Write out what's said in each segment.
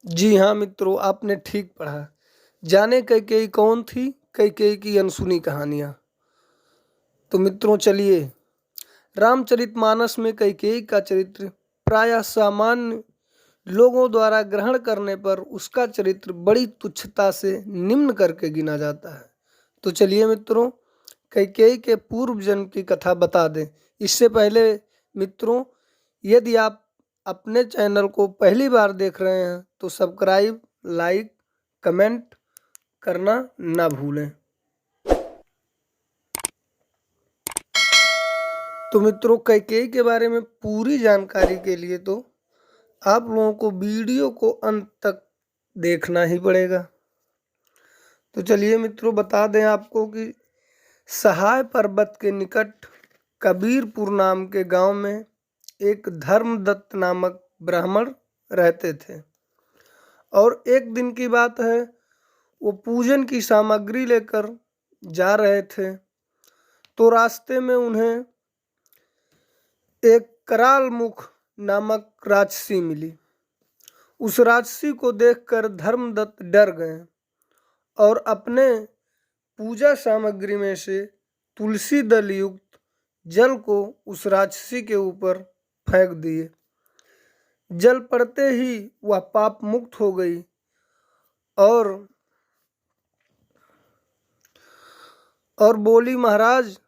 जी हाँ मित्रों, आपने ठीक पढ़ा। जाने कैकेयी कौन थी, कैकेयी की अनसुनी कहानियाँ। तो मित्रों चलिए, रामचरितमानस में कैकेयी का चरित्र प्रायः सामान्य लोगों द्वारा ग्रहण करने पर उसका चरित्र बड़ी तुच्छता से निम्न करके गिना जाता है। तो चलिए मित्रों, कैकेयी के पूर्व जन्म की कथा बता दें। इससे पहले मित्रों, यदि आप अपने चैनल को पहली बार देख रहे हैं तो सब्सक्राइब, लाइक, कमेंट करना ना भूलें। तो मित्रों, कैकेयी के बारे में पूरी जानकारी के लिए तो आप लोगों को वीडियो को अंत तक देखना ही पड़ेगा। तो चलिए मित्रों, बता दें आपको कि सहाय पर्वत के निकट कबीरपुर नाम के गांव में एक धर्मदत्त नामक ब्राह्मण रहते थे। और एक दिन की बात है, वो पूजन की सामग्री लेकर जा रहे थे तो रास्ते में उन्हें एक कराल मुख नामक राक्षसी मिली। उस राक्षसी को देखकर धर्मदत्त डर गए और अपने पूजा सामग्री में से तुलसी दल युक्त जल को उस राक्षसी के ऊपर फेंक दिए। जल पड़ते ही वह पाप मुक्त हो गई और बोली, महाराज,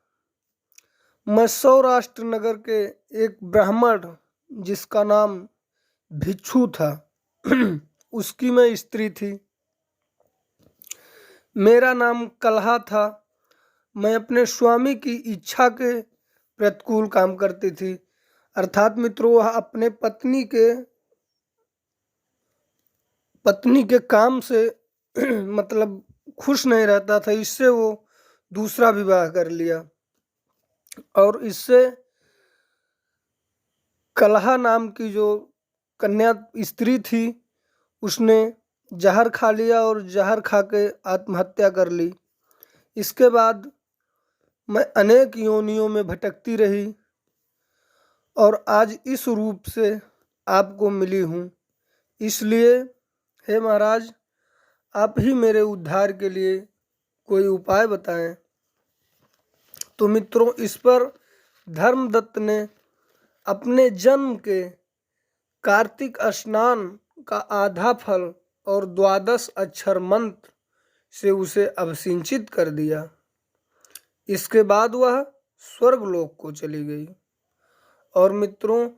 मैं सौराष्ट्र नगर के एक ब्राह्मण जिसका नाम भिक्षु था उसकी मैं स्त्री थी। मेरा नाम कलहा था। मैं अपने स्वामी की इच्छा के प्रतिकूल काम करती थी। अर्थात मित्रों, वह अपने पत्नी के काम से मतलब खुश नहीं रहता था। इससे वो दूसरा विवाह कर लिया और इससे कलहा नाम की जो कन्या स्त्री थी उसने जहर खा लिया और जहर खा के आत्महत्या कर ली। इसके बाद मैं अनेक योनियों में भटकती रही और आज इस रूप से आपको मिली हूँ। इसलिए हे महाराज, आप ही मेरे उद्धार के लिए कोई उपाय बताएं। तो मित्रों, इस पर धर्मदत्त ने अपने जन्म के कार्तिक स्नान का आधा फल और 12 अक्षर मंत्र से उसे अभिषिंचित कर दिया। इसके बाद वह स्वर्गलोक को चली गई। और मित्रों,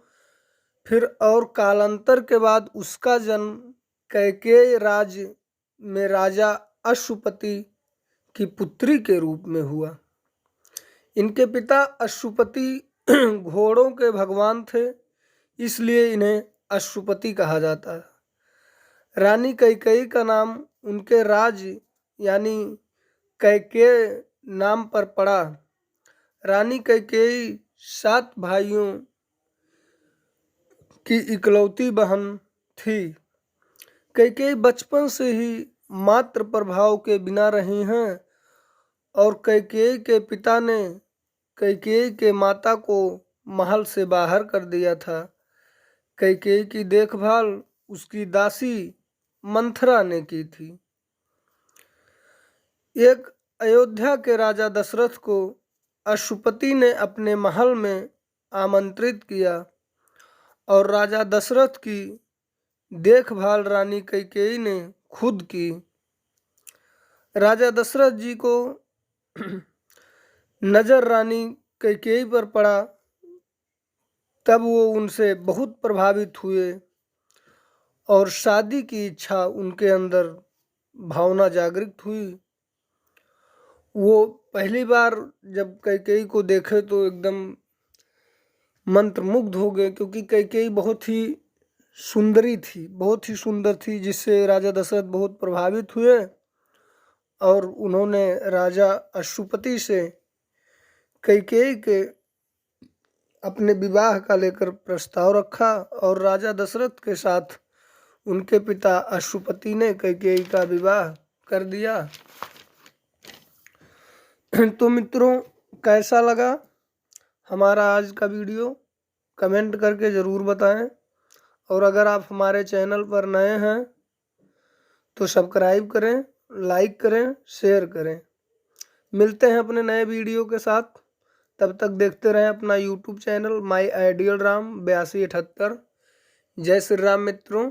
फिर और कालांतर के बाद उसका जन्म कैकेयी राज्य में राजा अश्वपति की पुत्री के रूप में हुआ। इनके पिता अश्वपति घोड़ों के भगवान थे, इसलिए इन्हें अश्वपति कहा जाता है। रानी कैकेयी का नाम उनके राज्य यानी कैकेय नाम पर पड़ा। रानी कैकेयी 7 भाइयों की इकलौती बहन थी। कैकेयी बचपन से ही मात्र प्रभाव के बिना रही हैं और कैकेयी के पिता ने कैकेयी के माता को महल से बाहर कर दिया था। कैकेयी की देखभाल उसकी दासी मंथरा ने की थी। एक अयोध्या के राजा दशरथ को अश्वपति ने अपने महल में आमंत्रित किया और राजा दशरथ की देखभाल रानी कैकेयी ने खुद की। राजा दशरथ जी को नजर रानी कैकेयी पर पड़ा, तब वो उनसे बहुत प्रभावित हुए और शादी की इच्छा उनके अंदर भावना जागृत हुई। वो पहली बार जब कैकेयी को देखे तो एकदम मंत्रमुग्ध हो गए, क्योंकि कैकेयी बहुत ही सुंदरी थी, बहुत ही सुंदर थी, जिससे राजा दशरथ बहुत प्रभावित हुए और उन्होंने राजा अश्वपति से कैकेयी के अपने विवाह का लेकर प्रस्ताव रखा और राजा दशरथ के साथ उनके पिता अश्वपति ने कैकेयी का विवाह कर दिया। तो मित्रों, कैसा लगा हमारा आज का वीडियो, कमेंट करके ज़रूर बताएं। और अगर आप हमारे चैनल पर नए हैं तो सब्सक्राइब करें, लाइक करें, शेयर करें। मिलते हैं अपने नए वीडियो के साथ। तब तक देखते रहें अपना YouTube channel my ideal Ram 8278। जय श्री राम मित्रों।